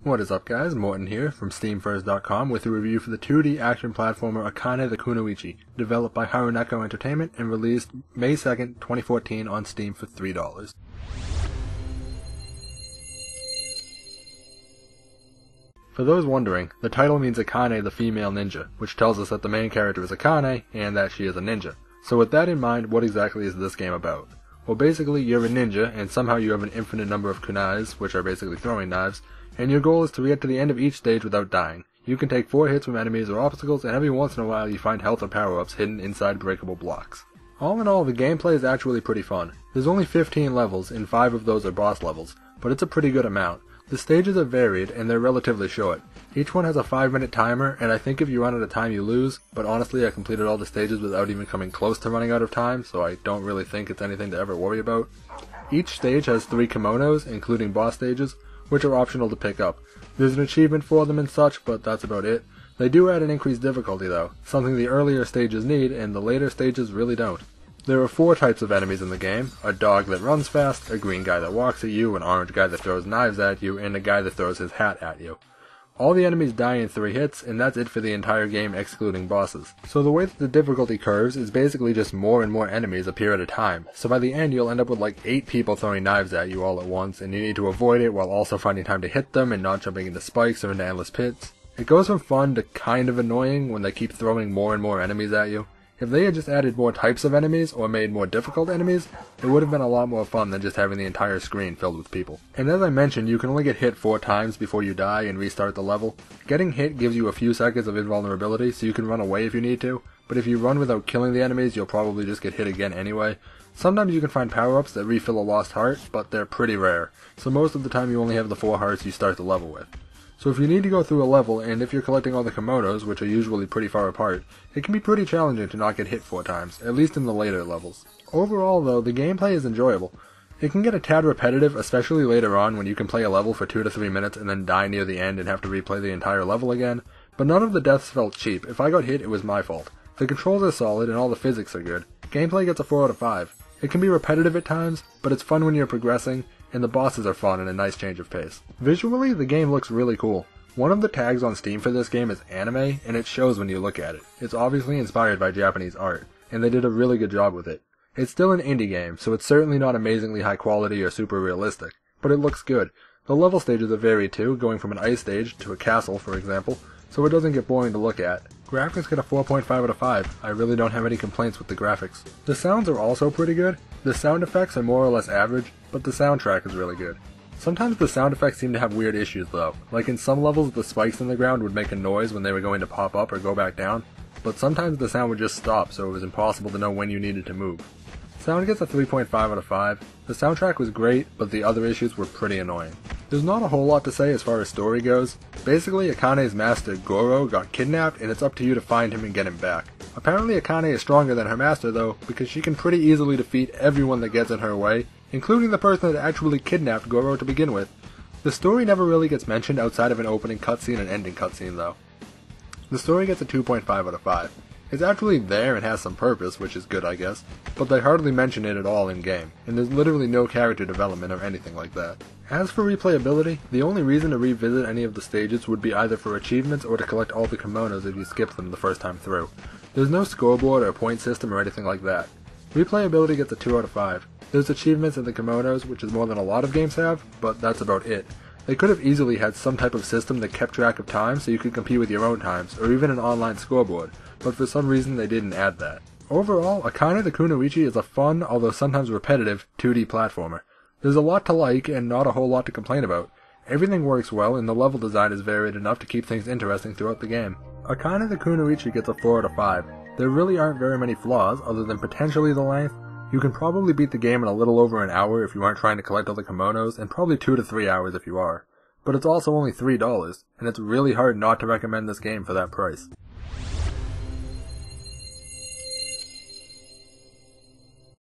What is up guys, Morton here from SteamFirst.com with a review for the 2D action platformer Akane the Kunoichi, developed by Haruneko Entertainment and released May 2nd, 2014 on Steam for $3. For those wondering, the title means Akane the female ninja, which tells us that the main character is Akane and that she is a ninja. So with that in mind, what exactly is this game about? Well, basically you're a ninja and somehow you have an infinite number of kunais, which are basically throwing knives, and your goal is to get to the end of each stage without dying. You can take 4 hits from enemies or obstacles, and every once in a while you find health or power-ups hidden inside breakable blocks. All in all, the gameplay is actually pretty fun. There's only 15 levels, and 5 of those are boss levels, but it's a pretty good amount. The stages are varied, and they're relatively short. Each one has a 5-minute timer, and I think if you run out of time you lose, but honestly I completed all the stages without even coming close to running out of time, so I don't really think it's anything to ever worry about. Each stage has 3 kimonos, including boss stages, which are optional to pick up. There's an achievement for them and such, but that's about it. They do add an increased difficulty though, something the earlier stages need and the later stages really don't. There are 4 types of enemies in the game: a dog that runs fast, a green guy that walks at you, an orange guy that throws knives at you, and a guy that throws his hat at you. All the enemies die in 3 hits, and that's it for the entire game excluding bosses. So the way that the difficulty curves is basically just more and more enemies appear at a time, so by the end you'll end up with like 8 people throwing knives at you all at once, and you need to avoid it while also finding time to hit them and not jumping into spikes or into endless pits. It goes from fun to kind of annoying when they keep throwing more and more enemies at you. If they had just added more types of enemies, or made more difficult enemies, it would have been a lot more fun than just having the entire screen filled with people. And as I mentioned, you can only get hit 4 times before you die and restart the level. Getting hit gives you a few seconds of invulnerability, so you can run away if you need to, but if you run without killing the enemies, you'll probably just get hit again anyway. Sometimes you can find power-ups that refill a lost heart, but they're pretty rare, so most of the time you only have the 4 hearts you start the level with. So if you need to go through a level, and if you're collecting all the kimonos, which are usually pretty far apart, it can be pretty challenging to not get hit 4 times, at least in the later levels. Overall though, the gameplay is enjoyable. It can get a tad repetitive, especially later on when you can play a level for 2 to 3 minutes and then die near the end and have to replay the entire level again, but none of the deaths felt cheap. If I got hit, it was my fault. The controls are solid and all the physics are good. Gameplay gets a 4 out of 5. It can be repetitive at times, but it's fun when you're progressing, and the bosses are fun and a nice change of pace. Visually, the game looks really cool. One of the tags on Steam for this game is anime, and it shows when you look at it. It's obviously inspired by Japanese art, and they did a really good job with it. It's still an indie game, so it's certainly not amazingly high quality or super realistic, but it looks good. The level stages are varied too, going from an ice stage to a castle, for example, so it doesn't get boring to look at. Graphics get a 4.5 out of 5. I really don't have any complaints with the graphics. The sounds are also pretty good. The sound effects are more or less average, but the soundtrack is really good. Sometimes the sound effects seem to have weird issues though, like in some levels the spikes in the ground would make a noise when they were going to pop up or go back down, but sometimes the sound would just stop so it was impossible to know when you needed to move. Sound gets a 3.5 out of 5. The soundtrack was great, but the other issues were pretty annoying. There's not a whole lot to say as far as story goes. Basically, Akane's master Goro got kidnapped and it's up to you to find him and get him back. Apparently Akane is stronger than her master though, because she can pretty easily defeat everyone that gets in her way, including the person that actually kidnapped Goro to begin with. The story never really gets mentioned outside of an opening cutscene and ending cutscene though. The story gets a 2.5 out of 5. It's actually there and has some purpose, which is good I guess, but they hardly mention it at all in game, and there's literally no character development or anything like that. As for replayability, the only reason to revisit any of the stages would be either for achievements or to collect all the kimonos if you skip them the first time through. There's no scoreboard or point system or anything like that. Replayability gets a 2 out of 5. There's achievements in the kimonos, which is more than a lot of games have, but that's about it. They could have easily had some type of system that kept track of time so you could compete with your own times, or even an online scoreboard, but for some reason they didn't add that. Overall, Akane the Kunoichi is a fun, although sometimes repetitive, 2D platformer. There's a lot to like and not a whole lot to complain about. Everything works well and the level design is varied enough to keep things interesting throughout the game. Akane the Kunoichi gets a 4 out of 5. There really aren't very many flaws other than potentially the length. You can probably beat the game in a little over an hour if you aren't trying to collect all the kimonos, and probably 2 to 3 hours if you are. But it's also only $3, and it's really hard not to recommend this game for that price.